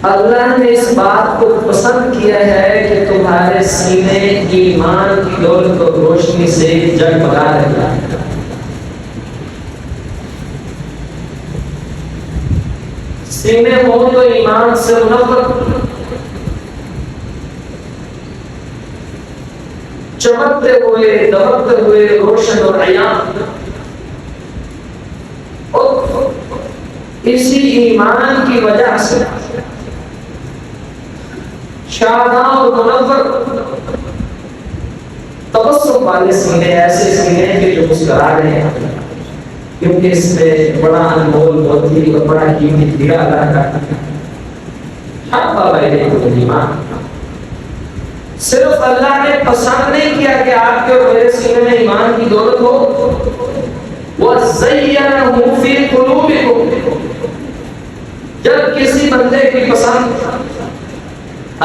اللہ نے اس بات کو پسند کیا ہے کہ تمہارے سینے ایمان کی دولت اور روشنی سے جگمگا رہے ہیں۔ سینے ہو تو ایمان سے منور، چمکتے ہوئے دمکتے ہوئے روشن اور عیان، اور اسی ایمان کی وجہ سے شاداب اور منور تبسم والے سینے، ایسے سینے کے جو مسکرا رہے ہیں، کیونکہ اس میں بڑا انمول موتی اور بڑا قیمتی ہیرا لگا ہے۔ حبب الیکم ایمان، صرف اللہ نے پسند نہیں کیا کہ آپ کے اور میرے سینے میں ایمان کی دولت ہو، وَزَيَّنَهُ فِي قُلُوبِكُمْ، جب کسی بندے کی پسند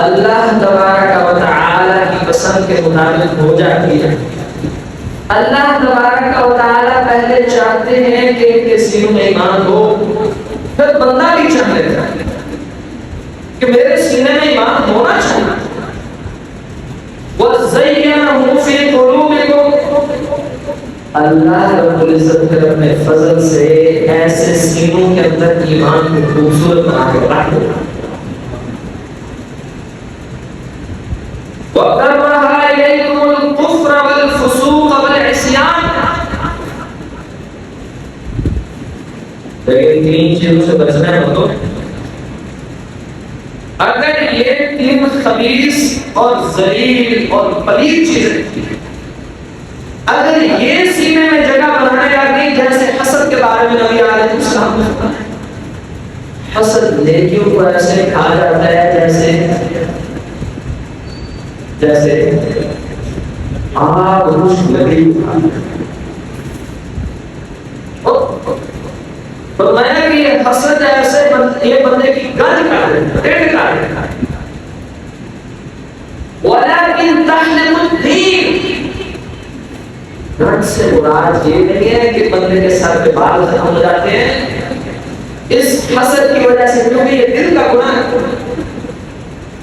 اللہ تبارک و تعالی کی پسند کے مطابق ہو جاتی ہے، اللہ تبارک و تعالی پہلے چاہتے ہیں کہ ان کے سینوں میں ایمان ہو، پھر بندہ بھی چاہ لیتا ہے کہ میرے سینے میں ایمان ہونا چاہیے۔ وَزَيَّنَهُ فِي قُلُوبِكُمْ، اللہ رب العزت پھر اپنے فضل سے ایسے سینوں کے اندر ایمان کو خوبصورت بنا کے رکھتے ہیں۔ وَكَرَّهَ إِلَيْكُمُ الْكُفْرَ وَالْفُسُوقَ وَالْعِصْيَانَ، لیکن تین چیزوں سے بچنا ہے تو اگر یہ تین خبیث اور ذلیل اور پلید چیزیں اگر یہ سینے میں جگہ بنانے لگی، جیسے حسد کے بارے میں نبی علیہ السلام نے فرمایا، حسد نیکیوں کو ایسے کھا جاتا ہے جیسے آگ خشک لکڑی فرمایا کہ یہ حسد ایسے یہ بندے کی گند کاٹ دیتا ہے، پیٹ کاٹ دیتا ہے۔ وَلَكِنْ تَحْلِمُ الدِّينَ، گھٹ سے مراد یہ نہیں ہے کہ بندے کے سر پہ بال ختم ہو جاتے ہیں اس حسد کی وجہ سے، کیونکہ یہ دل کا گناہ ہے۔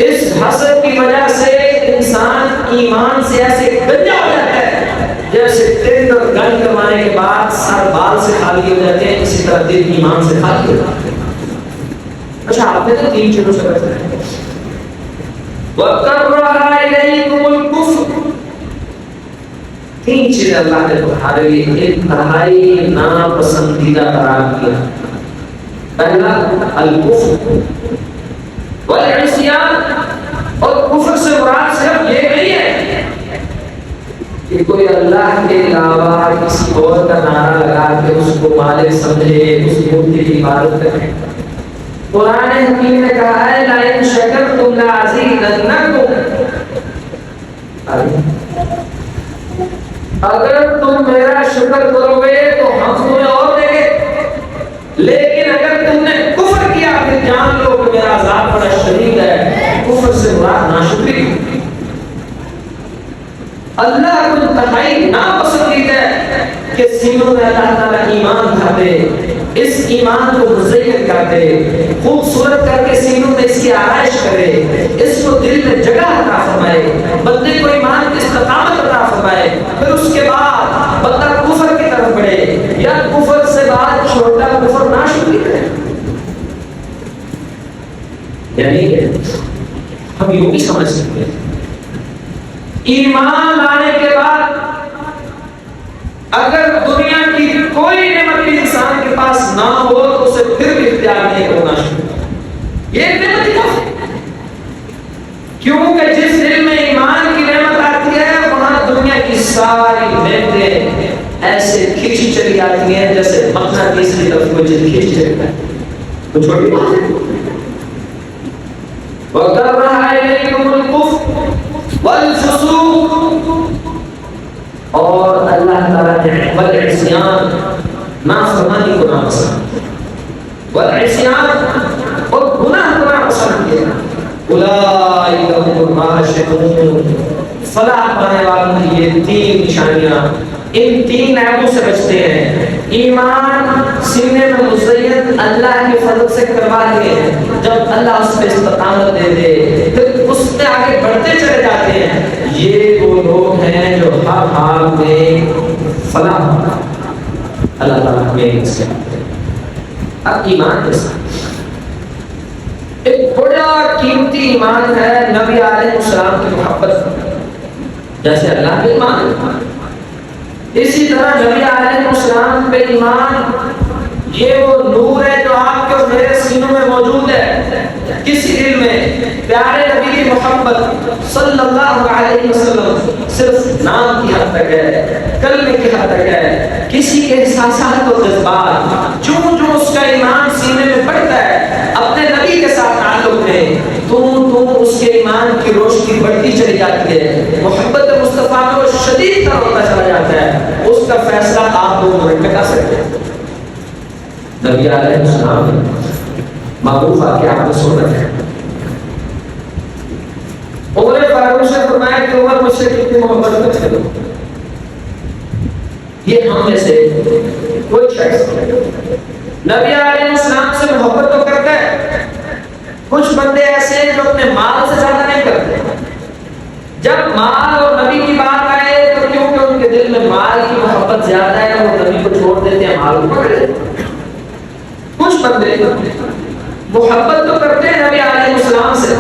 اس حسد کی وجہ سے انسان ایمان سے ایسے گنجا ہو جاتا ہے جیسے تندر گن کمانے کے بعد سر بال سے خالی ہو جاتے ہیں، اسی طرح دل ایمان سے خالی ہو جاتے ہیں۔ اچھا، آپ نے تو تین چیزوں سے بچنا ہے۔ وَكَرَّهَ إِلَيْكُمُ الْكُفْرَ، تین چیزیں اللہ نے تمہارے لیے انتہائی ناپسندیدہ قرار کیا۔ پہلا الکفر والعصیان، اور کفر سے مراد صرف یہ نہیں ہے کہ کوئی اللہ کے علاوہ کسی اور کا نعرہ لگا کے اس کو مالک سمجھے، اس مورتی کی عبادت کرے۔ قرآن حکیم نے کہا ہے لَئِن شَكَرْتُمْ لَأَزِيدَنَّكُمْ، اگر تم میرا شکر کرو گے تو ہم تمہیں اور دیں گے، لیکن اگر تم نے کفر کیا پھر جان لو کہ میرا عذاب بڑا شدید ہے۔ کفر سے مراد ناشکری، اللہ کو انتہائی ناپسندیدہ ہے کہ سینوں میں اللہ تعالیٰ ایمان بھر دے، اس ایمان کو مزین کر دے، خوبصورت کر کے سینوں میں اس کی آرائش کرے، اس کو دل میں جگہ عطا فرمائے، بندے کو ایمان کی استقامت عطا فرمائے، پھر اس کے بعد بندہ کفر کی طرف بڑھے، یا کفر سے بعد چھوٹا کفر ناشکری ہے۔ یعنی ہم یوں بھی سمجھ سکتے ہیں ایمان لانے کے بعد اگر دنیا کی کوئی نعمت بھی انسان کے پاس نہ ہو تو اسے پھر بھی اختیار نہیں کرنا چاہیے۔ یہ نعمت ہے کیونکہ جس دل میں ایمان کی نعمت آتی ہے وہاں دنیا کی ساری نعمتیں ایسے کھینچی چلی آتی ہیں جیسے مقناطیس کی طرف کوئی چیز کھینچ چلتا ہے۔ تو چھوٹی بات ہے۔ وَكَرَّهَ إِلَيْكُمُ الْكُفْرَ وَالْفُسُوقَ، اور اللہ تعالیٰ نے والعصیان، نافرمانی کو ناپسند، والعصیان، اور گناہ کو ناپسند کیا۔ اولئک هم الراشدون، فلاح پانے والوں کی یہ تین نشانیاں، ان تین عیبوں سے بچتے ہیں۔ ایمان سینے میں مزین اللہ کے فضل سے کروا دیے، جب اللہ اس پہ استقامت دے دے، پھر اس میں آگے بڑھتے چلے جاتے ہیں، یہ وہ لوگ ہیں جو ہر حال میں فلاح ہوگا۔ اللہ تعالیٰ ہمیں اس کے اب ایمان کے ساتھ ایک بڑا قیمتی ایمان ہے نبی علیہ السلام کی محبت، جیسے اللہ کے ایمان ہے اسی طرح نبی علیہ السلام پہ ایمان، یہ وہ نور ہے جو آپ کے اور میرے سینوں میں موجود ہے۔ کسی علم میں پیارے نبی کی محبت صلی اللہ علیہ وسلم صرف نام کی حد تک ہے، کلمے کی حد تک ہے، کسی کے احساسات اور جذبات جو اس کا ایمان سینے میں بڑھتا ہے اپنے نبی کے ساتھ تعلق میں، تو اس کے ایمان کی روشنی بڑھتی چلی جاتی ہے، محبت مصطفیٰ میں وہ شدید تر ہوتا چلا جاتا ہے، اس کا فیصلہ آپ 2 منٹ میں کر سکتے ہیں۔ نبی علیہ السلام معروف واقعہ آپ نے سن رکھا ہے، عمر فاروق سے فرمایا کہ عمر مجھ سے کتنی محبت کرتے ہو؟ یہ ہم میں سے کوئی شخص نبی علیہ السلام سے محبت تو کرتا ہے، کچھ بندے ایسے ہیں جو اپنے مال سے زیادہ نہیں کرتے، جب مال اور نبی کی بات آئے تو کیونکہ ان کے دل میں مال کی محبت زیادہ ہے وہ نبی کو چھوڑ دیتے ہیں، مال کو پکڑ لیتے ہیں۔ کچھ بندے محبت تو کرتے ہیں نبی علیہ السلام سے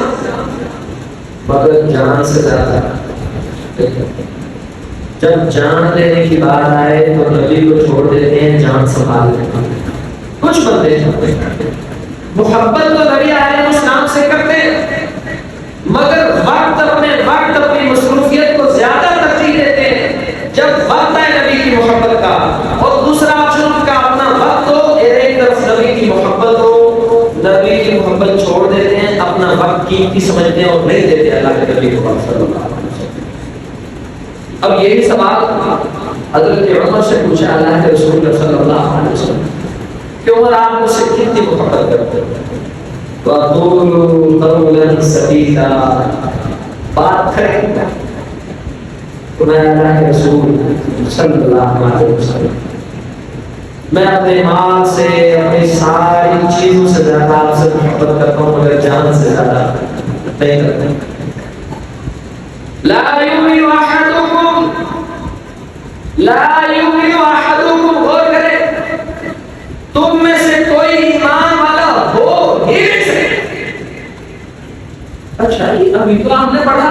مگر جان سے زیادہ، جب جان لینے کی بات آئے تو نبی کو چھوڑ دیتے ہیں، جان سنبھال لیتے ہیں۔ کچھ بندے محبت تو نبی علیہ السلام سے کرتے ہیں مگر وقت اپنی مصروفیت کو زیادہ ترجیح دیتے ہیں، جب وقت ہے نبی کی محبت کا اور دوسرا آپشن ان کا اپنا وقت ہو، ایک طرف نبی کی محبت ہو، نبی کی محبت چھوڑ دیتے ہیں، اپنا وقت قیمتی سمجھتے ہیں اور نہیں دیتے اللہ کے نبی کو صلی اللہ علیہ وسلم۔ اب یہی سوال حضرت عمر سے پوچھا اللہ کے رسول صلی اللہ علیہ وسلم کہ عمر آپ مجھ سے کتنی محبت کرتے ہیں؟ وَقُولُوا قَوْلًا سَدِيدًا، بات کریں تو میں اللہ کے رسول صلی اللہ علیہ وسلم میں اپنے مال سے اپنی ساری چیزوں سے زیادہ آپ سے محبت کرتا ہوں مگر جان سے زیادہ نہیں کرتا۔ لا يؤمن احدكم، غور کرے تم میں سے کوئی ایمان والا ہو ہی نہیں سکے۔ اچھا ابھی تو ہم نے پڑھا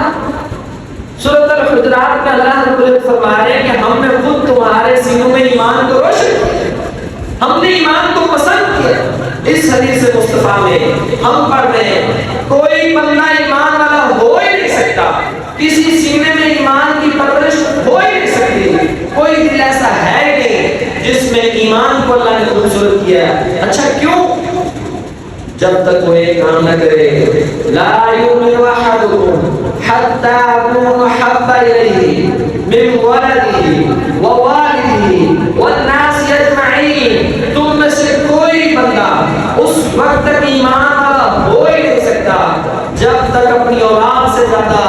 سورۃ الحجرات میں اللہ رب العزت فرما رہے ہیں کہ ہم نے خود تمہارے سینوں میں ایمان کو روشن کیا، ہم نے ایمان کو پسند کیا۔ اس حدیث مصطفیٰ میں ہم پڑھ رہے ہیں کوئی بندہ ایمان والا ہو ہی نہیں سکتا، کسی سینے میں ایمان کی پرورش ہو ہی نہیں سکتی، کوئی دل ایسا ہے نہیں جس میں ایمان کو اللہ نے خوبصورت کیا ہے۔ اچھا کیوں؟ جب تک وہ ایک کام نہ کرے، لا یؤمن احدکم حتی اکون احب الیہ من ولدہ ووالدہ والناس اجمعین، تم میں سے کوئی بندہ اس وقت تک ایمان والا ہو ہی نہیں سکتا جب تک اپنی اولاد سے زیادہ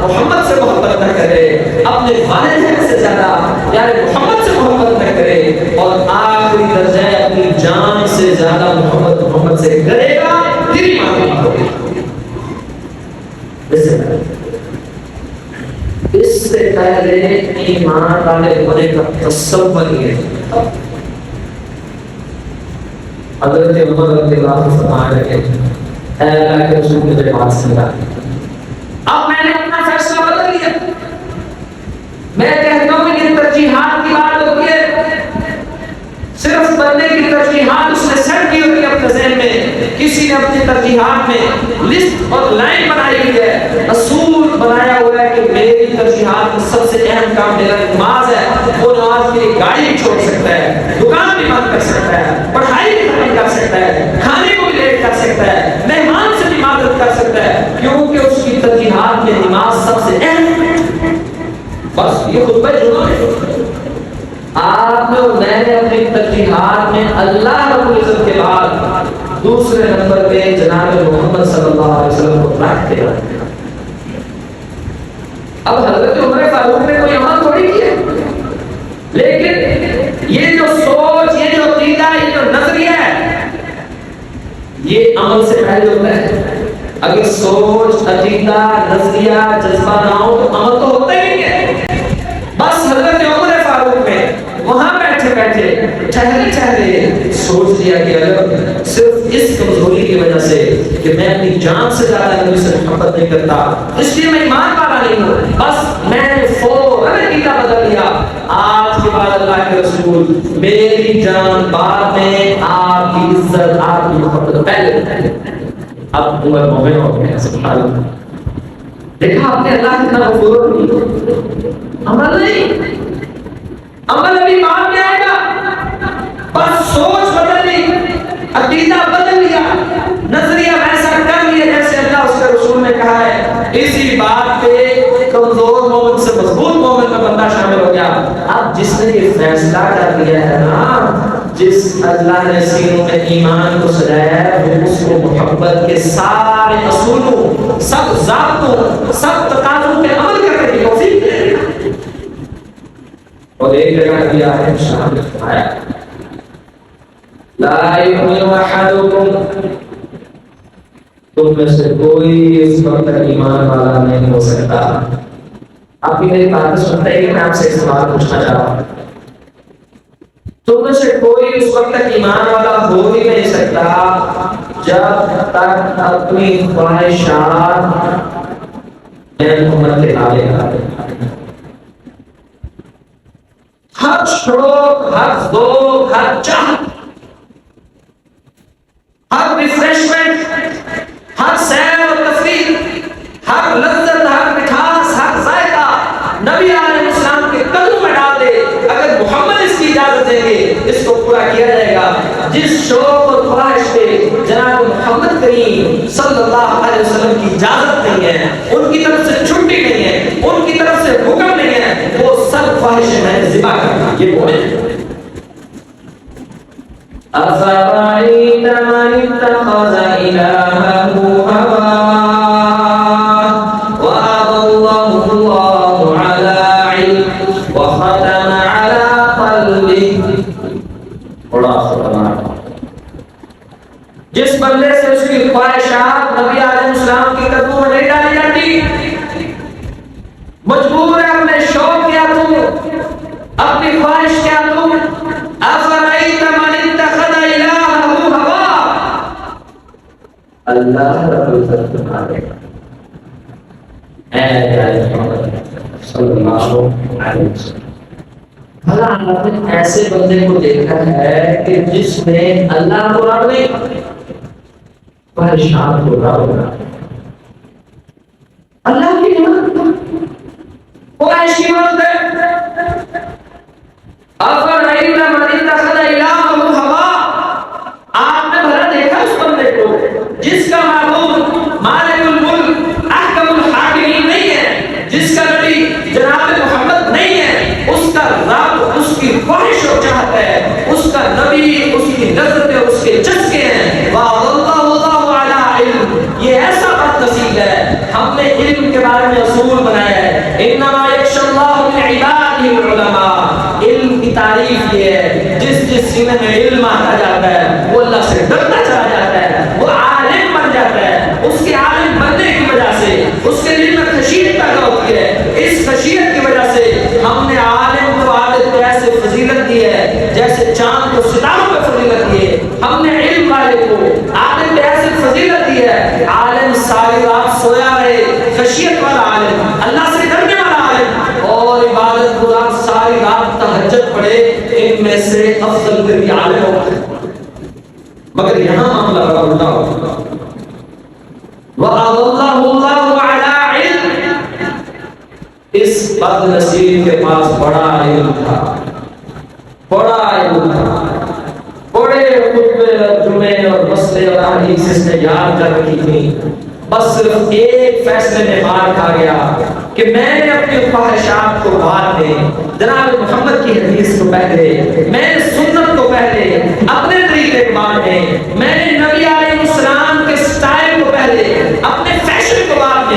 محمد سے محبت نہ کرے، اپنے والدین سے زیادہ یعنی محمد سے محبت نہ کرے، اور آخری درجہ اپنی جان سے زیادہ محمد سے کرے گا، پھر ایمان ہوگی۔ اس سے پہلے ایمان والے ہونے کا تصور ہی ہے۔ حضرت عمر رضی اللہ عنہ فرما رہے ہیں اے اللہ کے رسول مجھے بات سمجھا، اب میں نے اپنا فیصلہ بدل لیا، میں کہتا ہوں کہ ترجیحات کی بات ہوتی ہے، صرف بندے کی ترجیحات اس نے سیٹ کی ہوتی ہے اپنے ذہن میں، کسی نے اپنی ترجیحات میں لسٹ اور لائن بنائی ہوئی ہے، اصول بنایا ہوا ہے کہ میری ترجیحات میں سب سے اہم کام میرا نماز ہے، وہ نماز کے لیے گاڑی بھی چھوڑ سکتا ہے، دکان بھی بند کر سکتا ہے، پڑھائی بھی ختم کر سکتا ہے، کھانے کو بھی لیٹ کر سکتا ہے، مہمان سے بھی معذرت کر سکتا ہے، کیونکہ اس کی ترجیحات میں نماز سب سے اہم ہے۔ بس یہ خطبہ جمعہ ہے، آپ نے اور میں نے اپنی ترجیحات میں اللہ رب العزت کے بعد دوسرے نمبر پہ جناب محمد صلی اللہ علیہ وسلم کو رکھ دیا۔ اب حضرت عمر فاروق نے کوئی عمل تھوڑی کیا، لیکن یہ جو سوچ، یہ جو عقیدہ، یہ جو نظریہ ہے، یہ عمل سے پہلے ہوتا ہے۔ اگر سوچ، عقیدہ، نظریہ، جذبہ نہ ہو تو عمل تو ہوتا ہی نہیں ہے. بس حضرت عمر فاروق میں وہاں بیٹھے بیٹھے ٹھہرے سوچ لیا کہ اگر صرف اس کمزوری کی وجہ سے کہ میں اپنی جان سے زیادہ نبی سے محبت نہیں کرتا اس لیے میں ایمان والا نہیں ہوں، بس میں نے فوراً عقیدہ بدل لیا. آج کے بعد اللہ کے رسول میری جان بعد میں، آپ کی عزت، آپ کی محبت پہلے. اب عمر مومن ہو گئے. سبحان اللہ. دیکھا آپ نے اللہ کتنا غفور نہیں. عمل نہیں، عمل ابھی بعد میں آئے گا. بس سوچ بدل لی، عقیدہ بدل لیا، نظریہ ویسا کر لیا جیسے اللہ اس کے رسول نے کہا ہے. اسی بات پہ کمزور مومن سے مضبوط مومن کا بندہ شامل ہو گیا. اب جس نے یہ فیصلہ کر لیا ہے نا، جس اللہ نے سینوں میں ایمان کو سجایا ہے، وہ اس کو محبت کے سارے اصولوں، سب ضابطوں، سب تقاضوں پہ عمل کرنے کی توفیق دے. اور ایک جگہ دیا ہے شان فرمایا لا یؤمن احدکم، تم میں سے کوئی اس وقت تک ایمان والا نہیں ہو سکتا. آپ کی میری بات سنتے ہیں کہ میں آپ سے ایک سوال پوچھنا چاہ رہا ہوں. تم میں سے کوئی اس وقت تک ایمان والا ہو ہی نہیں سکتا جب تک اپنی خواہشات میں محمد کے تابع کرے. ہر شوق، ہر ذوق، ہر چاہت، ہر ریفریشمنٹ، ہر سیر و تفریح، ہر لذت، ہر مٹھاس، ہر ذائقہ نبی علیہ السلام کے قدموں میں ڈال دے. اگر محمد اس کی اجازت دیں گے اس کو پورا کیا جائے گا. جس شوق اور خواہش پہ جناب محمد کریم صلی اللہ علیہ وسلم کی اجازت نہیں ہے، ان کی طرف سے چھٹی نہیں ہے، ان کی طرف سے حکم نہیں ہے، وہ سب خواہشیں میں ذبح کرنا. یہ وہ ہے أَفَرَأَيْتَ مَنِ اتَّخَذَ إِلَٰهَهُ هَوَاهُ وَأَضَلَّهُ اللَّهُ عَلَىٰ عِلْمٍ وَخَتَمَ عَلَىٰ قَلْبِهِ. بڑا خطرناک. جس بندے سے اس کی خواہشات نبی علیہ السلام کی قدموں میں نہیں ڈالی جاتی، مجبور ہے اپنے شوق کیا تم، اپنی خواہش کیا تم. أَفَرَأَيْتَ مَنِ اتَّخَذَ إِلَٰهَهُ هَوَاهُ. اللہ رب العزت فرماتے ہیں اے محمد صلی اللہ علیہ وسلم، بھلا آپ نے ایسے بندے کو دیکھا ہے کہ جس نے اللہ کو رب نہیں، خواہشات کو رب بنا. اللہ کی نعمت، خواہش کی نعمت ہے. أَفَرَأَيْتَ مَنِ اتَّخَذَ إِلَٰهَهُ هَوَاهُ. آپ نے بھلا دیکھا اس بندے کو جس کا معبود مالک الملک احکم الحاکمین نہیں ہے، جس کا نبی جناب محمد نہیں ہے، اس کا رب اس کی خواہش اور چاہت ہے، اس کا نبی اس کی لذت ہے، اس کے جذبے ہیں. وَأَضَلَّهُ اللَّهُ عَلَىٰ عِلْمٍ. یہ ایسا بد نصیب ہے. ہم نے علم کے بارے میں اصول بنایا ہے إِنَّمَا يَخْشَى اللَّهَ مِنْ عِبَادِهِ الْعُلَمَاء. علم کی تعریف یہ ہے جس سینے میں علم آتا جاتا ہے وہ اللہ سے ڈرتا چلا جاتا ہے، وہ عالم بن جاتا ہے. اس کے عالم بننے کی وجہ سے اس کے دل میں خشیت پیدا ہوتی ہے. اس خشیت کی وجہ سے ہم نے عالم کو عادت کو ایسے فضیلت دی ہے جیسے چاند کو ستاروں پہ فضیلت دی ہے. ہم نے علم والے کو عالم پہ ایسے فضیلت دی ہے. عالم ساری رات سویا رہے، خشیت والا عالم، اللہ سے ڈرنے والا عالم، اور عبادت گزار ساری رات تہجد پڑھے، ان میں سے افضل ترین عالم ہوگا. مگر یہاں معاملہ بڑا الٹا ہوگا. وَأَضَلَّهُ اللَّهُ عَلَىٰ عِلْمٍ. اس بد نصیب کے پاس بڑا علم تھا، بڑا علم تھا، بڑے خطبے اور جمعے اور مسئلے اور احادیث اس نے یاد کر رکھی تھی. بس صرف ایک فیصلے میں مار کھا گیا کہ میں نے اپنی خواہشات کو بعد میں، جناب محمد کی حدیث کو پہلے، میں نے سنت کو پہلے، اپنے طریقے کے بعد میں نے نبی علیہ السلام کے سٹائل کو پہلے، اپنے فیشن کو بعد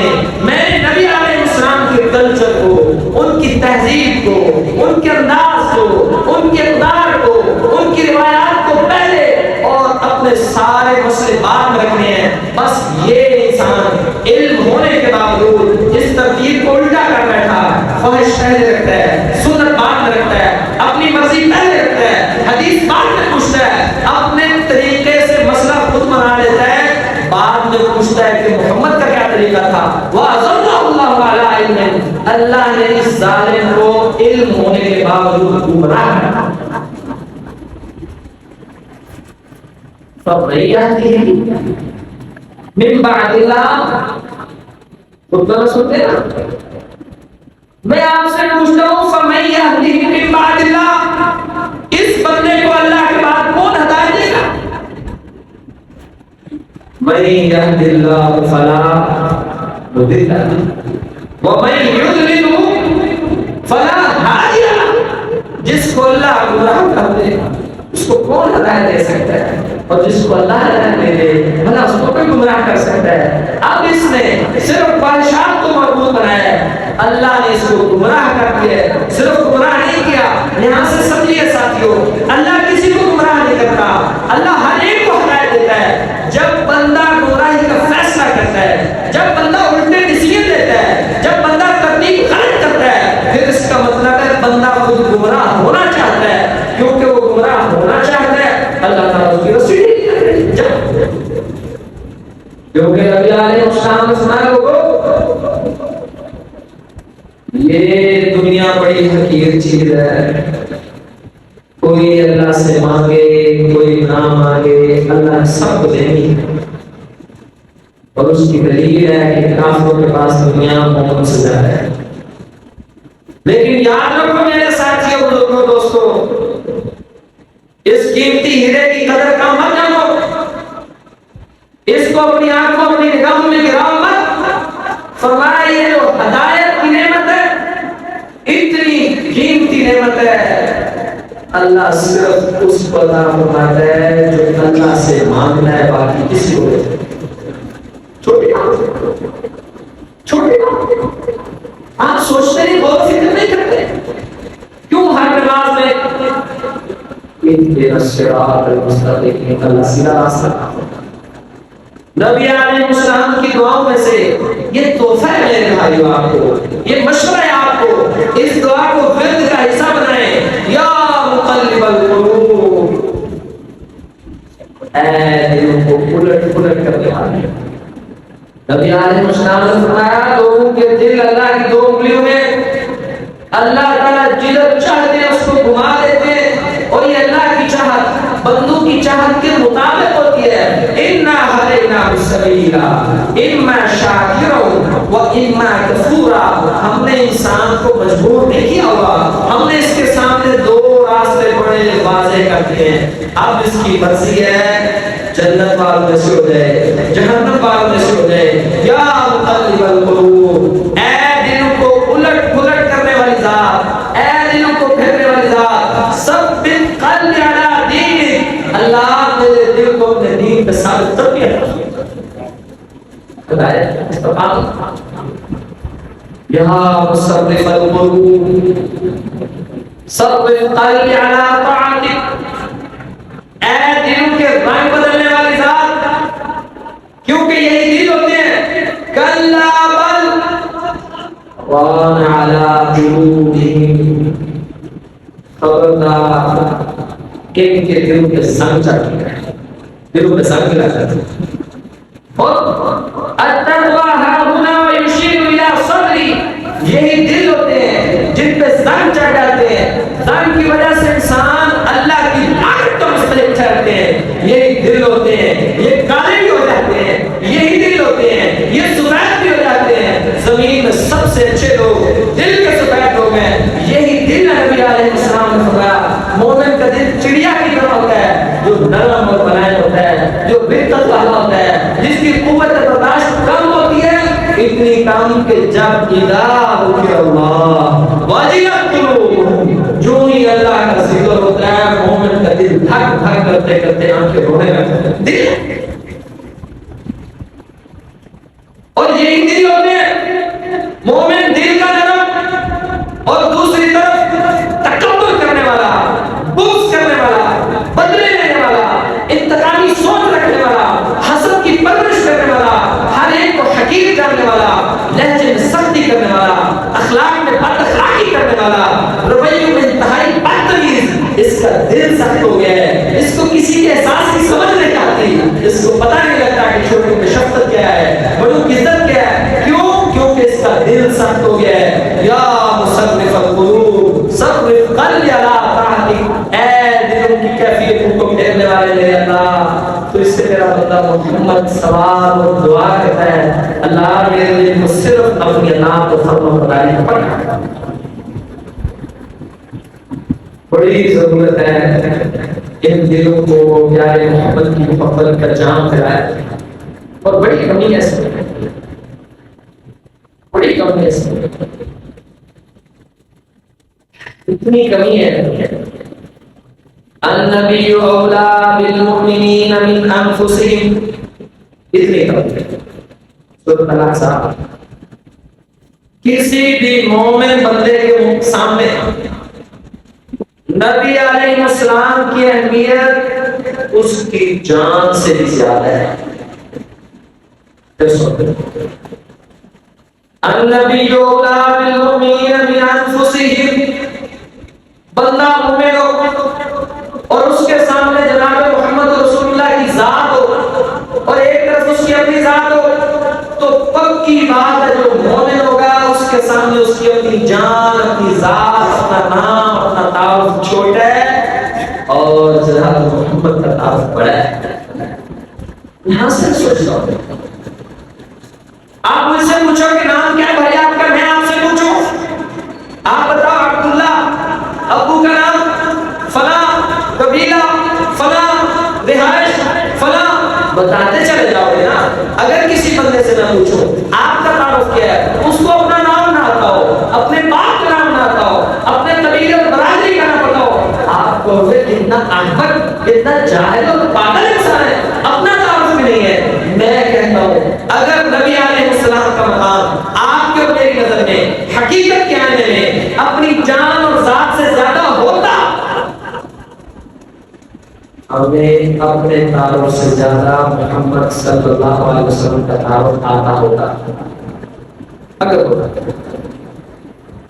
میں نے نبی علیہ السلام کے کلچر کو، ان کی تہذیب کو، ان کے انداز کو، ان کے اقدار کو، ان کی روایات کو پہلے اور اپنے سارے مسئلے بعد میں رکھنے ہیں. بس یہ انسان پوچھتا ہے کہ محمد کا کیا طریقہ تھا؟ وَأَضَلَّهُ اللَّهُ عَلَىٰ عِلْمٍ، اللہ نے اس ظالم کو علم ہونے کے باوجود گمراہ کیا۔ فَمَن يَهْدِهِ مِن بَعْدِ اللَّهِ، خطبہ سنتے ہیں؟ میں آپ سے پوچھتا ہوں فَمَن يَهْدِهِ مِن بَعْدِ اللَّهِ، اس بندے کو اللہ کے بعد کون ہدایت دے گا؟ مَن يَهْدِ اللَّهُ فَلَا مُضِلَّ لَهُ وَمَن يُضْلِلْهُ فَلَا هَادِيَ لَهُ، جس کو اللہ گمراہ کر دے اس کو کون ہدایت دے سکتا ہے، اور جس کو اللہ ہدایت دے دے بھلا اس کو کوئی گمراہ کر سکتا ہے؟ اب اس نے صرف خواہشات کو معبود بنایا ہے، اللہ نے اس کو گمراہ کر دیا ہے۔ صرف گمراہ نہیں کیا، یہاں سے سمجھیے ساتھیوں، اللہ کسی کو گمراہ نہیں کرتا، اللہ ہر ایک کو ہدایت دیتا ہے۔ جب بندہ گمراہی کا فیصلہ کرتا ہے، جب بندہ الٹے ڈیسیژن لیتا ہے، جب بندہ ترتیب غلط کرتا ہے، پھر اس کا مطلب ہے بندہ خود گمراہ ہونا چاہتا ہے، کیونکہ وہ گمراہ ہونا چاہتا ہے اللہ تعالیٰ اس کی رسول کیونکہ نبی علیہ السلام نے سنا لوگوں یہ دنیا بڑی حقیر چیز ہے، کوئی اللہ سے مانگے کوئی نہ مانگے اللہ سب کو دینی ہے، اور اس کی دلیل ہے کہ کافروں کے پاس دنیا مومن سے زیادہ ہے۔ لیکن یاد رکھو میرے ساتھیوں بزرگوں دوستوں، اس قیمتی ہیرے کی قدر کا مت جانو، اس کو اپنی آنکھوں اپنی نگاہوں میں گراؤ مت۔ فرمایا یہ جو ہدایت کی نعمت ہے اتنی قیمتی نعمت ہے، اللہ صرف اس کو عطا فرماتا ہے جو اللہ سے مانگنا ہے، باقی کسی کو چھوٹی آپ سوچتے نہیں، غور و فکر نہیں کرتے کیوں ہر نماز میں اهدنا الصراط المستقیم، اللہ سیدھا راستہ۔ نبی علیہ السلام کی دعاؤں میں سے یہ تحفہ ہے میرے بھائیو، آپ کو یہ مشورہ ہے، آپ کو اس دعا کو ورد کا حصہ بنائیں۔ یا مقلب القلوب، اے دلوں کو الٹ پلٹ کرنے والے، نبی علیہ السلام نے فرمایا لوگوں کے دل اللہ کی دو انگلیوں میں، اللہ تعالیٰ جدھر چاہتے ہیں اس کو گھما دیتے ہیں، اور یہ اللہ کی چاہت بندوں کی چاہت کے مطابق ہوتی ہے۔ اِنَّا هَدَيْنَاهُ السَّبِيلَ إِمَّا شَاكِرًا وَإِمَّا كَفُورًا، ہم نے انسان کو مجبور نہیں کیا ہوا، ہم نے اس کے سامنے دو راستے بڑے واضح کر دیے ہیں، اب اس کی مرضی ہے جنت والوں میں سے ہو جائے جہنم والوں میں سے ہو جائے۔ یا مقلب القلوب، اے دلوں کو الٹ پلٹ کرنے والی ذات، اے دلوں کو پھیرنے والی ذات، ثبت قلبی علی دینک، اللہ میرے دل کو اپنے دین پہ ثابت کر دیا۔ یا مصرف القلوب ثبت قلبی علی طاعتک، اے دلوں کے رنگ بدلنے والی ذات، کیونکہ یہی دل ہوتے ہیں کلا بل ران علی قلوبہم، خبردار کہ ان کے دلوں کے سنگ چڑھ گئے، دلوں پہ سنگ لگا جاتے ہیں۔ اور التقوی ہاہنا ویشیر الی صدری، یہی دل ہوتے ہیں جن پہ سنگ چڑھ جاتے ہیں، سنگ کی وجہ سے انسان اللہ کی لعنت کا مستحق ٹھہرتے ہیں، یہی دل ہوتے ہیں یہ کالے بھی ہو جاتے ہیں، یہی دل ہوتے ہیں یہ سفید بھی ہو جاتے ہیں۔ زمین میں سب سے اچھے لوگ دل کے سفید لوگ ہیں، یہی دل نبی علیہ السلام نے فرمایا مومن کا دل چڑیا کی طرح ہوتا ہے، جو نرم اور ملائم ہوتا ہے، جو برکت والا ہوتا ہے، جس کی قوت برداشت کم ہوتی ہے، اتنی کام کہ جب اذا ذکر اللہ وجلت قلوبہم، جو ہی اللہ کا ذکر ہوتا ہے مومن کا دل دھک دھک کرتے کرتے آنکھیں رونے لگتے ہیں۔ دل اور یہی دل ہوتے ہیں مومن دل کا نرم، اور دوسری طرف تکبر کرنے والا، بغض کرنے والا، بدلے لینے والا، انتقامی سوچ رکھنے والا، حسد کی پرورش کرنے والا، ہر ایک کو حقیر جاننے والا، لہجے میں سختی کرنے والا، اخلاق میں بد اخلاقی کرنے والا، رویوں میں انتہائی بدتمیز، اس کا دل سخت ہو گیا ہے، اس کو کسی کے احساس کی سمجھ نہیں آتی، اس کو پتہ نہیں لگتا کہ چھوٹوں میں شفقت کیا محمد سوال اور دعا کرتا ہے اللہ میرے دل کو صرف اپنی اللہ کو فرما برداری پڑھنا. بڑی ضرورت ہے ان دلوں کو پیار محمد کی محبت کا جام کرائے. اور بڑی کمی ہے اس میں, بڑی کمی ہے اس میں, اتنی کمی ہے. النبی اولا بالمؤمنین من انفسہم, اتنی کمی ہے. سورۃ طلاق صاحب کسی بھی مومن بندے کے سامنے نبی علیہ السلام کی اہمیت اس کی جان سے بھی زیادہ ہے. النبی اولا بالمؤمنین من انفسہم, بندہ مومن ہو اور اس کے سامنے جناب محمد رسول اللہ کی ذات ہو اور ایک طرف اس کی اپنی ذات ہو, تو پکی بات ہے جو مومن ہوگا اس کے سامنے اس کی اپنی جان, اپنی ذات, اپنا نام, اپنا تعارف چھوٹا ہے اور جناب محمد کا تعارف بڑا ہے. یہاں سے سوچ رہا ہوں, آپ مجھ سے پوچھو کہ نام کیا ہے بھائی آپ کا, میں آپ سے پوچھوں آپ بتاؤ عبداللہ, ابو کا نام فلاں, قبیلہ فلاں, رہائش فلاں, بتاتے چلے جاؤ گے نا. اگر کسی بندے سے میں پوچھوں آپ کا تعارف کیا ہے, اس کو اپنا نام نہ آتا ہو, اپنے باپ کا نام نہ آتا ہو, اپنے قبیلے اور برادری کا نہ پتا ہو, آپ کو اتنا احمق, اتنا جاہل اور پاگل انسان ہے, اپنا تعارف بھی نہیں ہے. میں کہتا ہوں اگر نبی علیہ السلام کا مقام آپ کے اور میری نظر میں حقیقت کے آنے میں اپنی جان اور ذات سے زیادہ ہوتا, ہمیں اپنے تعارف سے زیادہ محمد صلی اللہ علیہ وسلم کا تعارف آتا ہوتا. اگر ہوتا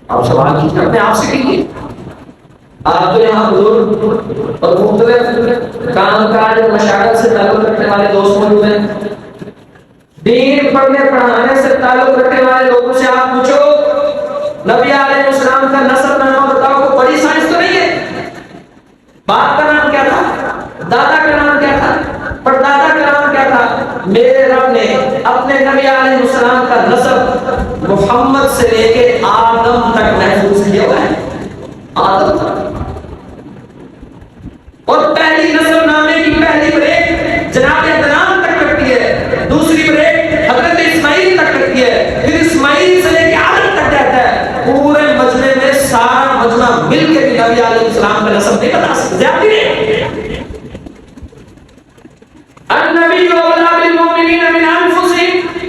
آپ سوال کیجیے اپنے آپ سے کیجیے. آپ تو یہاں حضور اور مختلف کام کاج اور مشاغل سے تعلق رکھنے والے دوست موجود ہیں. دین پڑھنے پڑھانے سے تعلق رکھنے والے لوگوں سے آپ پوچھو نبی علیہ السلام کا نسب نامہ بتاؤ, کو بڑی سائنس تو نہیں ہے. باپ کا نام کیا تھا, دادا کا نام کیا تھا, پردادا کا نام کیا تھا. میرے رب نے اپنے نبی علیہ السلام کا نسب محمد سے لے کے آدم تک محفوظ کیا ہوا ہے. آدم تک. اور پہلی نسب نامے کی پہلی بریک جناب عدنان تک کرتی ہے, دوسری بریک حضرت اسماعیل تک کرتی ہے, پھر اسماعیل سے لے کے آدم تک جاتا ہے. پورے مجمع میں سارا مجمع مل کے بھی نبی علیہ السلام کا نسب نہیں بتا سکتے. زیادتی نہیں. النبی اولا بالمؤمنین من انفسہم,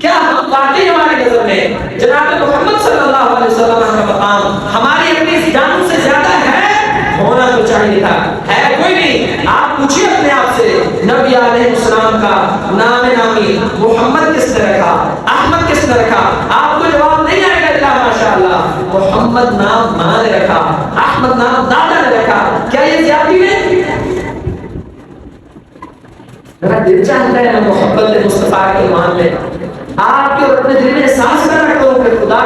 کیا ہم واقعی ہماری نظر میں جناب محمد صلی اللہ علیہ وسلم کا مقام ہماری اپنی جان سے زیادہ ہے؟ ہونا تو چاہیے تھا, ہے کوئی نہیں. آپ پوچھیے اپنے آپ سے نبی علیہ السلام کا نام نامی محمد کس نے رکھا, احمد کس نے رکھا؟ آپ کو جواب نہیں آئے گا. اللہ ماشاءاللہ, محمد نام ماں نے رکھا, احمد نام دادا نے رکھا. کیا یہ زیادتی نہیں؟ میرا دل چاہتا ہے میں محبت مصطفیٰ کے ایمان میں آپ کے اور اپنے دل میں احساس کر رکھتا ہوں کہ خدا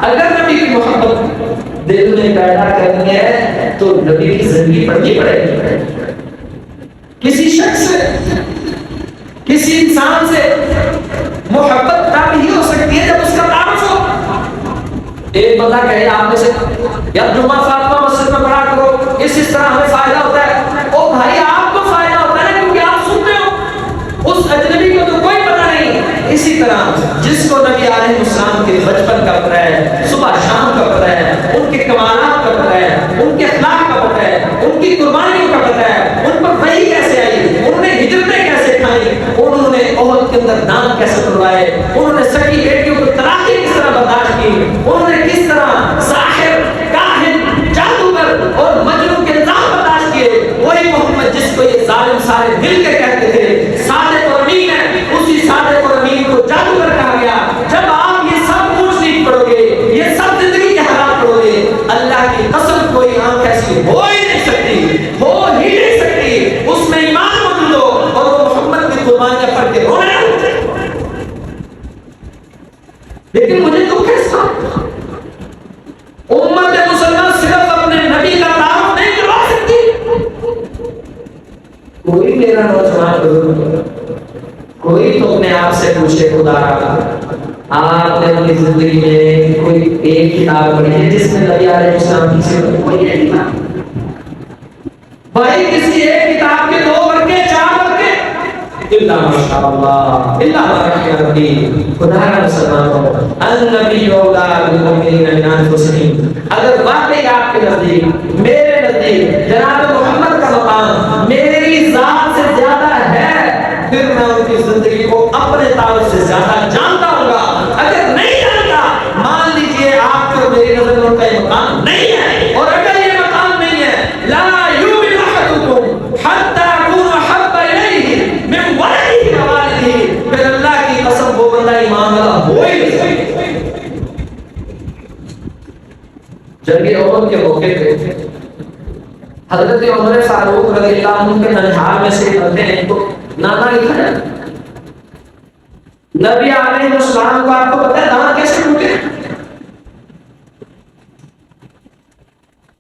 اگر نبی کی محبت دل میں پیدا کرنی ہے تو نبی کی زندگی پڑھنی پڑے گی. کسی شخص سے, کسی انسان سے محبت تب ہی ہو سکتی ہے جب اس کا تعارف ہو. ایک بندہ کہے آپ میں سے یا جمعہ فاطمہ مسجد میں پڑھا کرو, اس طرح ہمیں فائدہ ہوتا ہے. او بھائی آپ کو فائدہ ہوتا ہے نا, کیونکہ آپ سنتے ہو, اس اجنبی کو تو کوئی پتہ نہیں. اسی طرح جس کو نبی علیہ السلام کے بچپن کا پتہ ہے, صبح شام کا پتہ ہے, ان کے کمالات کا پتہ ہے, ان کے اخلاق کا پتہ ہے, ان کی قربانیوں کا پتہ ہے, ان پر وحی کیسے آئی, انہوں نے ہجرتیں کیسے کھائی, انہوں نے احد کے اندر دان کیسے توڑوائے, انہوں نے سکی بیٹیوں کو طلاقیں کس طرح برداشت کی, انہوں نے کس طرح ساحر, کاہن, جادوگر اور مجنون کے الزام برداشت کیے. وہی محمد جس کو یہ ظالم سارے مل کے کہتے تھے صادق اور امین ہے, اسی صادق اور امین کو جادوگر کہا گیا. جب آپ یہ سب کچھ سیکھ پڑھو گے, یہ سب زندگی کے حالات پڑھو گے, اللہ کی قسم کوئی آنکھ ایسی ہو ہی نہیں سکتی, ہو ہی نہیں سکتی, اس میں ایمان موجود ہو اور وہ محمد کی قربانیاں پڑھ کے رونے لگتے. لیکن مجھے دکھ ہے اس کا, امت مسلمان صرف اپنے نبی کا تعارف نہیں کروا سکتی. کوئی میرا نوجوان کوئی تو اپنے آپ سے پوچھے خدا آپ نے اپنی زندگی میں کوئی ایک کتاب پڑھی ہے جس میں نبی علیہ السلام کی سیرت کوئی ہے نہیں؟ بھائی کسی ایک کتاب کے 2 ورقے 4 ورقے الا ماشاءاللہ الا بارک ربی خدا کا سلام ہو النبی اولا بالمؤمنین من انفسہم. اگر واقعی آپ کے نزدیک میرے نزدیک جناب محمد کا مقام میری ذات سے زیادہ ہے پھر میں ان کی زندگی کو اپنے تعلق سے زیادہ جانتا ہوں گا. اگر نہیں جانتا مان لیجئے آپ کو میری نظر میں ان کا یہ مقام نہیں ہے. اور اگر یہ مقام نہیں ہے لا یؤمن احدکم حتی اکون احب الیہ من ولدہ ووالدہ پھر اللہ کی قسم وہ بندہ ایمان والا ہو ہی نہیں سکتا. جنگ احد کے موقع پہ حضرت عمر فاروق رضی اللہ عنہ کے ننھال میں سے بندے ہیں تو نانا لکھا ہے نبی علیہ السلام کو آپ کو پتہ ہے دانت کیسے ٹوٹے؟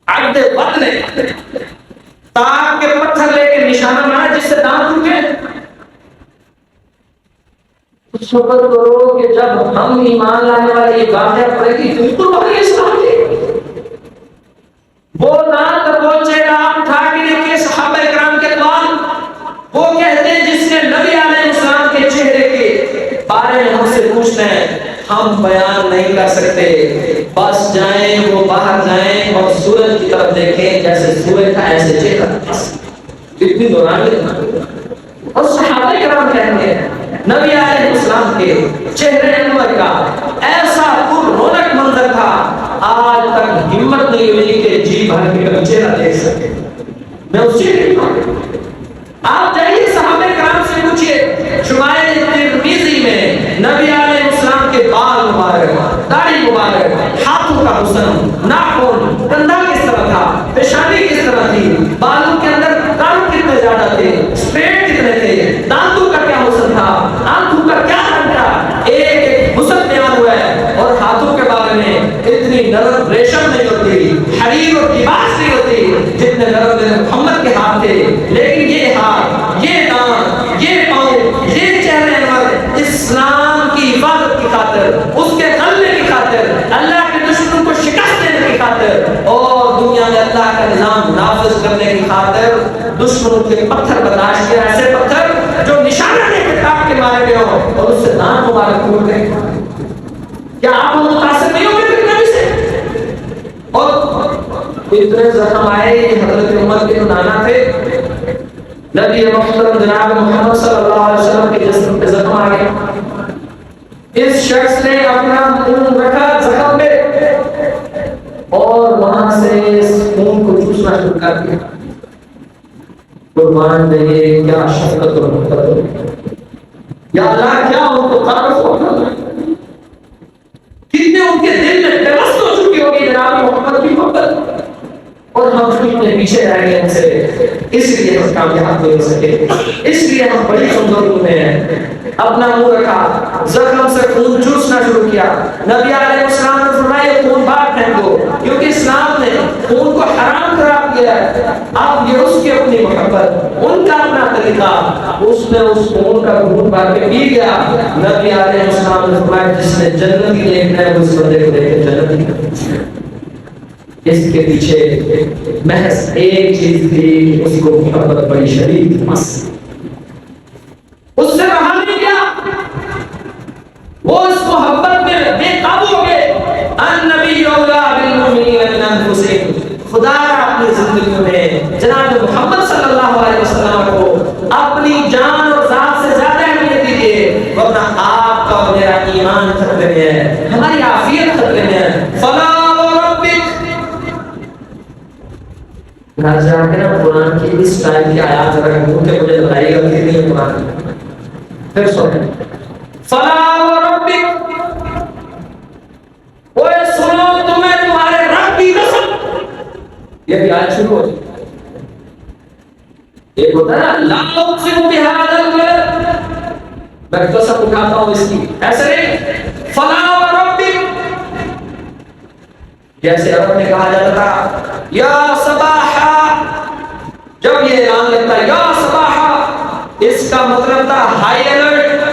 عبد بد نے تاک کے پتھر لے کے نشانہ بنایا جس سے دانت ٹوٹے. شکر کرو کہ جب ہم ایمان لانے والے یہ واقعہ پڑھے گی بالکل وہی اسلام تھی. وہ دانت وہ چہرہ آپ اٹھا کے دیکھیے صحابہ کرام کے بعد وہ کہتے ہیں جس نے نبی علیہ السلام کے چہرے کے بارے میں ہم سے پوچھنا ہے ہم بیان نہیں کر سکتے. بس جائیں وہ باہر جائیں اور سورج کی طرف دیکھیں جیسے سورج کا ایسے چہرہ اتنی دوران اور صحابہ کرام کہتے ہیں نبی علیہ السلام کے چہرے انور کا ایسا پر رونق منظر تھا آج تک ہمت نہیں ہوئی کہ جی بھر کے کبھی چہرہ دیکھ سکے. میں اس چہرے کو آپ جائیے صحابہ کرام سے پوچھئے شمائل ترمذی میں نبی علیہ السلام کے بال مبارک داڑھی مبارک ہاتھوں کا حسن ناخن کندھا کس طرح تھا پیشانی کس طرح تھی بالوں کے اندر کان کتنے زیادہ تھے اسٹریٹ کتنے تھے دانتوں کا کیا حسن تھا آنکھوں کا کیا رنگ تھا ایک ایک حسن بیان ہوا ہے. اور ہاتھوں کے بارے میں اتنی نرم ریشم نہیں ہوتی حریر اور لباس نہیں ہوتی جتنے نرم محمد کے ہاتھ تھے. لیکن یہ ہاتھ یہ دانت یہ پاؤں یہ چہرے انور اسلام کی حفاظت کی خاطر اس کے غلبے کی خاطر اللہ کے دشمنوں کو شکست دینے کی خاطر اور دنیا میں اللہ کا نظام نافذ کرنے کی خاطر دشمنوں کے پتھر برداشت کیا ایسے پتھر جو نشانہ لے کے کاٹ کے مارے گئے ہو اور اس سے دانت مبارک ٹوٹ گئے. کیا آپ متاثر نہیں ہو گئے نبی سے؟ اور اتنے زخم آئے کہ حضرت عمر کے نانا تھے نبی محترم جناب محمد صلی اللہ علیہ وسلم کے جسم پہ زخم آ گئے. اس شخص نے اپنا خون رکھا زخم پہ اور وہاں سے خون کو چوسنا شروع کر دیا. قربان دے کیا شفقت اور محبت یا اللہ کیا ان کو تعارف ہوگا کتنے ان کے دل میں پیوست ہو چکی ہوگی جناب محمد کی محبت اور ہم کتنے پیچھے رہ گئے ان سے. اس لیے ہم کامیاب نہیں ہو سکے اس لیے ہم بڑی کمزوری میں ہیں. اپنا منہ رکھا زخم سے خون چوسنا شروع کیا. نبی علیہ السلام نے فرمایا خون باہر پھینک دو کیونکہ اسلام نے خون کو حرام قرار دیا ہے. اب یہ اس کی اپنی محبت ان کا اپنا طریقہ اس نے اس خون کا خون بھر کے پی گیا. نبی علیہ السلام نے فرمایا جس نے جنت کی دیکھنا ہے اس بندے کو دیکھے جنت کی. اس کے پیچھے محض ایک چیز تھی اس کو محبت بڑی شدید تھی بس اس سے رہا نہیں کیا وہ اس محبت میں بے قابو ہو گئے. النبی اولا بالمؤمنین من انفسہم خدا اپنی زندگیوں میں جناب محمد صلی اللہ علیہ وسلم کو اپنی جان اور ذات سے زیادہ اہمیت دیجیے ورنہ آپ کا اور میرا ایمان خطرے میں ہے ہماری عافیت خطرے میں ہے. فلا گھر جا کے نا قرآن کی اس ٹائم کی آیات ذرا گھوم کے مجھے بتائیے گا کتنی ہے قرآن پھر سنیں فلا وربک اوے سنو تمہیں تمہارے رب کی قسم. یہ بھی آیت شروع ہو ایک ہوتا ہے لا اقسم بہذا البلد میں قسم اٹھاتا ہوں اس کی ایسے نہیں فلا وربک جیسے عرب میں کہا جاتا تھا یا صباحا جب یہ اعلان لگتا ہے یا صباحا اس کا مطلب تھا ہائی الرٹ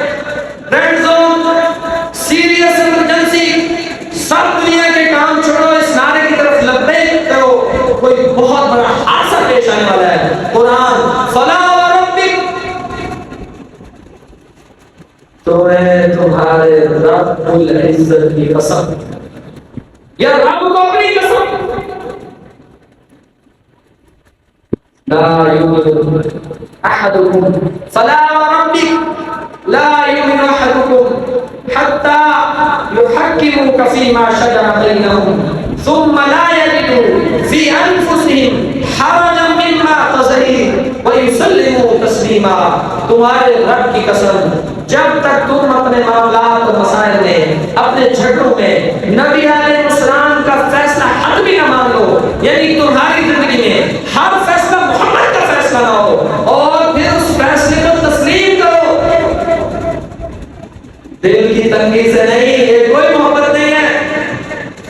تمہارے رب العزت کی قسم، یا رب کو اپنی قسم، لا يؤمن احدكم فلا وربك لا يؤمن احدكم حتى يحكموك فيما شجر بينهم ثم لا يجدوا في انفسهم حرجا مما قضيت ويسلموا تسلیما۔ تمہارے رب کی قسم، جب تک تم اپنے معاملات و مسائل میں، اپنے جھگڑوں میں نبی علیہ السلام کا فیصلہ حق بھی نہ مان لو، یعنی تمہاری زندگی میں ہر فیصلہ محمد کا فیصلہ نہ ہو، اور پھر اس فیصلے کو تسلیم کرو، دل کی تنگی سے نہیں، یہ کوئی محبت نہیں ہے،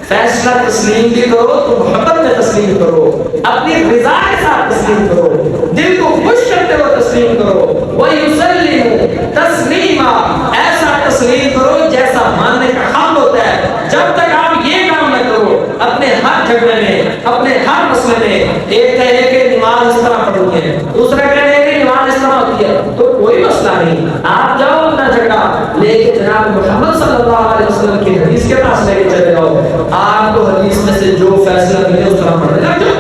فیصلہ تسلیم بھی کرو تو محبت میں تسلیم کرو، اپنی رضا کے ساتھ تسلیم کرو، دل کو خوش کرتے ہوئے تسلیم کرو، وَيُسَلِّمُ تَسْلِيمًا، ایسا تسلیم کرو جیسا ماننے کا حق ہوتا ہے۔ جب تک آپ یہ کام نہ کرو، اپنے ہر جھگڑے میں، اپنے ہر مسئلے میں، ایک کہے کہ نماز اس طرح پڑھنی ہے، دوسرا کہے کہ نماز اس طرح ہوتی ہے، تو کوئی مسئلہ نہیں، آپ جاؤ اپنا جھگڑا لے کے جناب محمد صلی اللہ علیہ وسلم کی حدیث کے پاس لے کے چلے جاؤ، آپ کو حدیث میں سے جو فیصلہ ملے اس طرح پڑھنے لگ جاؤ،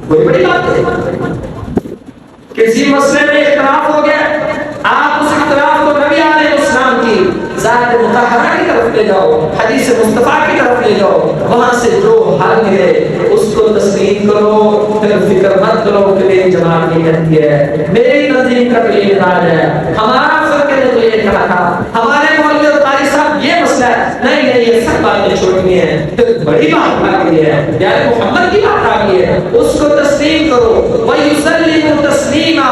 کوئی بڑی بات ہے۔ کسی مسئلے میں اختلاف ہو گیا، آپ اس اختلاف کو نبی علیہ السلام کی ذات مطہرہ کی طرف لے جاؤ، حدیث مصطفیٰ کی طرف لے جاؤ، وہاں سے جو حل ملے اس کو تسلیم کرو، پھر فکر مت کرو کہ میری جماعت یہ کہتی ہے، میری تنظیم کا تو یہ راج ہے، ہمارا فرقے نے تو یہ کہا تھا، ہمارے مولوی اور قاری صاحب یہ مسئلہ ہے، نہیں نہیں یہ سب باتیں چھوڑنی ہیں، پھر بڑی بات آ گئی ہے، یار محمد کی بات آ گئی ہے، اس کو تسلیم کرو، وَيُسَلِّمُ تَسْلِيمًا،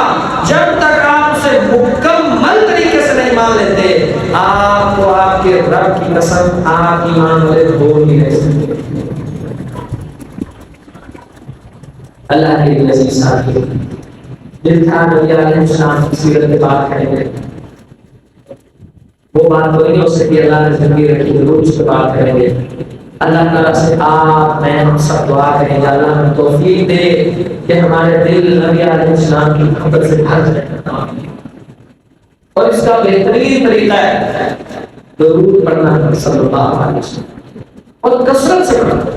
جب تک آپ اسے مکمل طریقے سے نہیں مان لیتے، آپ کو آپ کے رب کی قسم آپ ایمان والے ہو نہیں رہ سکتے۔ اللہ کے عزیز ساتھی، جن تھا نبی علیہ السلام کی سیرت کے بات کریں گے، وہ بات تو نہیں ہو سکتی، اللہ نے زندگی رکھی ضرور اس پہ بات کریں گے۔ اللہ تعالیٰ سے آپ میں ہم سب دعا کریں گے، اللہ ہمیں توفیق دے کہ ہمارے دل نبی علیہ السلام کی محبت سے بھر جائے، اور اس کا بہترین طریقہ ہے درود پڑھنا صلی اللہ علیہ وسلم، اور کثرت سے پڑھنا،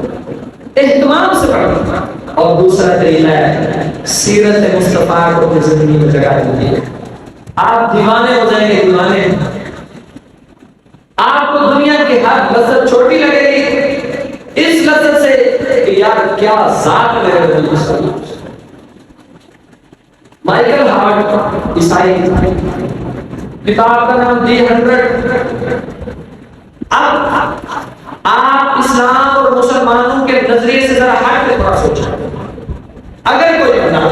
اہتمام سے پڑھنا، اور دوسرا طریقہ ہے سیرت مصطفیٰ کو اپنی زندگی میں جگہ دیجیے، آپ دیوانے ہو جائیں گے، دیوانے، آپ کو دنیا کی ہر لذت چھوٹی لگے گی اس لذت سے کہ یار کیا ذات میرے دل میں۔ مائیکل ہارٹ عیسائی، کتاب کا نام دی 100۔ اب آپ اسلام اور مسلمانوں کے نظریے سے ذرا ہٹ کے تھوڑا سوچیں، اگر کوئی بندہ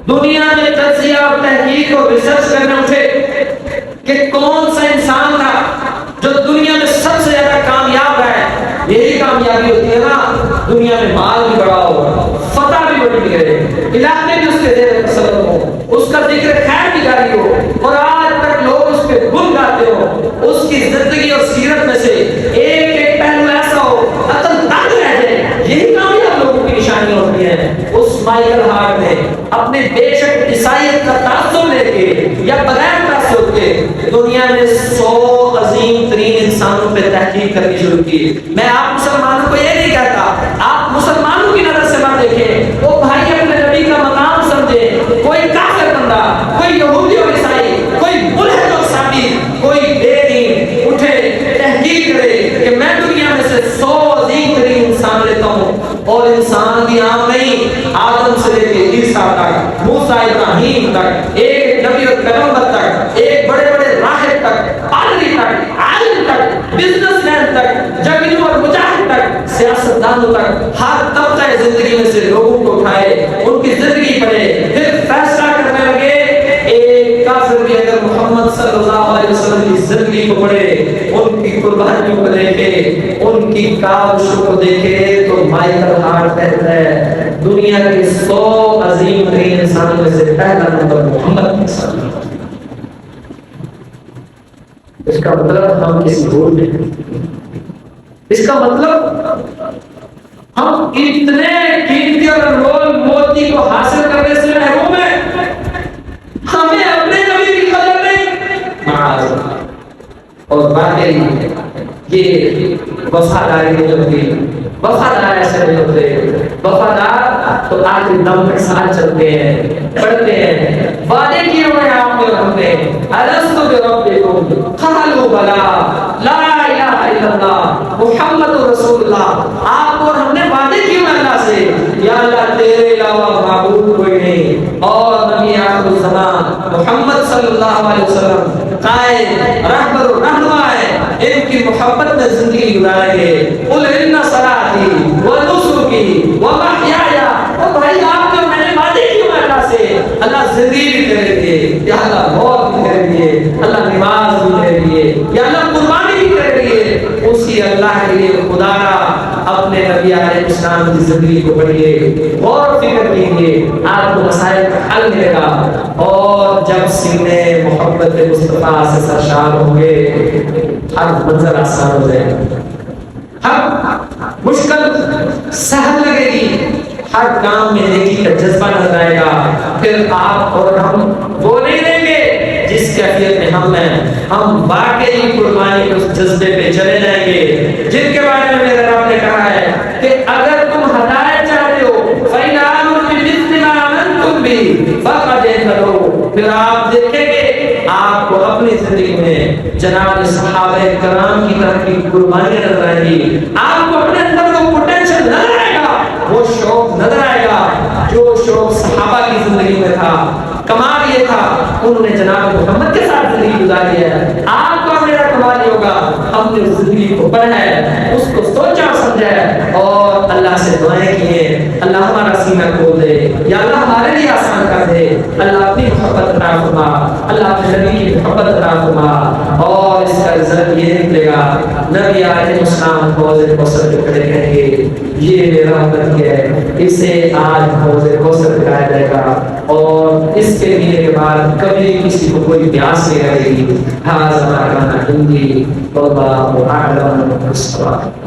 دنیا میں تجزیہ اور تحقیق اور ریسرچ کرنے اٹھے کہ کون سا انسان تھا جو دنیا میں سب سے زیادہ کامیاب رہا ہے، یہی کامیابی ہوتی ہے نا، دنیا میں مال بھی بڑا ہو، فتح بھی بڑی بگڑے، علاقے بھی اس کے زیر تسلط ہو، اس کا ذکر خیر بھی جاری ہو، اور آج تک لوگ اس پہ گن گاتے ہو، اس کی زندگی اور سیرت میں سے ایک ایک پہلو ایسا ہو عقل تنگ رہ جائے، یہی کامیاب لوگوں کی نشانی ہوتی ہے۔ اس مائیکل ہارٹ نے اپنے بے شک عیسائیت کا تعصب لے کے یا بغیر تعصب کے دنیا میں 100 عظیم ترین انسانوں پہ تحقیق کرنی شروع کی۔ میں آپ مسلمانوں کو یہ نہیں کہتا آپ مسلمانوں کی نظر سے مت دیکھیں، وہ بھائی اپنے نبی کا مقام سمجھے، کوئی کافر بندہ، کوئی یہودی اور عیسائی، کوئی ملحد اور سابی، کوئی بے دین اٹھے تحقیق کرے کہ میں دنیا میں سے 100 عظیم ترین انسان لیتا ہوں، اور انسان بھی عام نہیں، آدم سے لے کے عیسیٰ تک، موسیٰ ابراہیم تک، ایک نبی اور پیغمبر تک، ایک بڑے بڑے راہب تک، پادری تک، عالم تک، بزنس مین تک، جنگجو اور مجاہد تک، سیاستدانوں تک، ہر طبقہ زندگی میں سے لوگوں کو اٹھائے، ان کی زندگی پڑھے، پھر فیصلہ کرنے لگے۔ ایک کافر بھی اگر محمد صلی اللہ علیہ وسلم کی زندگی کو پڑھے، ان کی قربانیوں کو دیکھے، ان کی کاوشوں کو دیکھے، تو مائیکل ہارٹ کہتا ہے دنیا کے 100 عظیم ترین انسانوں میں سے پہلا نمبر محمد صلی اللہ علیہ وسلم۔ اس کا مطلب ہم کسی بھول نہیں، اس کا مطلب ہم اتنے قیمتی اور انمول موتی کو حاصل کرنے سے محروم ہیں، ہمیں اپنے نبی کی قدر نہیں، معاذ اللہ، اور واقعی یہ وفاداری نہیں ہوتی. وفادار ایسے نہیں ہوتے. وفادار تو آخری دم کے ساتھ چلتے ہیں, پڑھتے ہیں. وعدے کیے ہوئے آپ نے اور ہم نے, الستو بربکم قالوا بلی لا الہ الا اللہ محمد رسول اللہ. آپ اور ہم نے وعدے کیے ہوئے اللہ سے, یا اللہ تیرے علاوہ معبود کوئی نہیں, اور نبی آخر الزمان محمد صلی اللہ علیہ وسلم قائد رہبر و رہنما ہے, ان کی محبت میں زندگی گزاریں گے. قل ان صلاتی و نسکی و محیایا. اور بھائی آپ نے میں نے وعدے کیے ہوئے اللہ سے, اللہ زندگی بھی کریں گے, یا اللہ موت بھی کریں گے, اللہ نماز بھی کریں گے, یا اللہ قربانی بھی کریں گے. اسی اللہ کے لیے خدا اپنے نبی علیہ السلام کی زندگی کو پڑھیے, غور و فکر کیجیے, آپ کو مسائل کا حل ملے گا. اور جب سینے محبت مصطفیٰ سے سرشار ہوں گے, ہر منزل آسان ہو جائے گا, ہر مشکل سہل لگے گی, ہر کام میں نیکی کا جذبہ نظر آئے گا. پھر آپ اور ہم وہ نہیں دیں گے جس کیفیت میں ہم ہیں. ہم واقعی قربانی کے اس جذبے پہ چلے جائیں گے جن کے بارے میں میرے رب نے کہا ہے کہ اگر تم ہدایت چاہتے ہو فَإِنْ آمَنُوا بِمِثْلِ مَا آمَنْتُمْ بِهِ فَقَدْ اهْتَدَوْا. پھر آپ دیکھیں گے آپ کو اپنی زندگی میں جناب صحابہ کرام کی طرح کی قربانیاں نظر آئیں گی. آپ کو اپنے اندر وہ پوٹینشل نظر آئے گا, وہ شوق نظر آئے گا جو شوق صحابہ کی زندگی میں تھا. کمال یہ تھا انہوں نے جناب محمد کے ساتھ زندگی گزاری ہے. آپ کا میرا کمال یہ ہوگا ہم نے اس زندگی کو پڑھا ہے, اس کو سوچا سمجھا ہے, اور اللہ سے دعائیں کی ہیں اللہ ہمارا سینہ کھول دے, یا اللہ ہمارے لیے آسان کر دے, اللہ اپنی محبت عطا فرما, اللہ اپنے نبی کی محبت عطا فرما. اور اس کا رزلٹ یہ نکلے گا, نبی علیہ السلام حوض کوثر پہ کھڑے کہیں گے یہ میرا امت ہے, اسے آج حوض کوثر پلایا جائے گا, اور اس کے پینے کے بعد کبھی کسی کو کوئی پیاس نہیں لگے گی. ہاذا ما کان عندی واللہ اعلم بالصواب.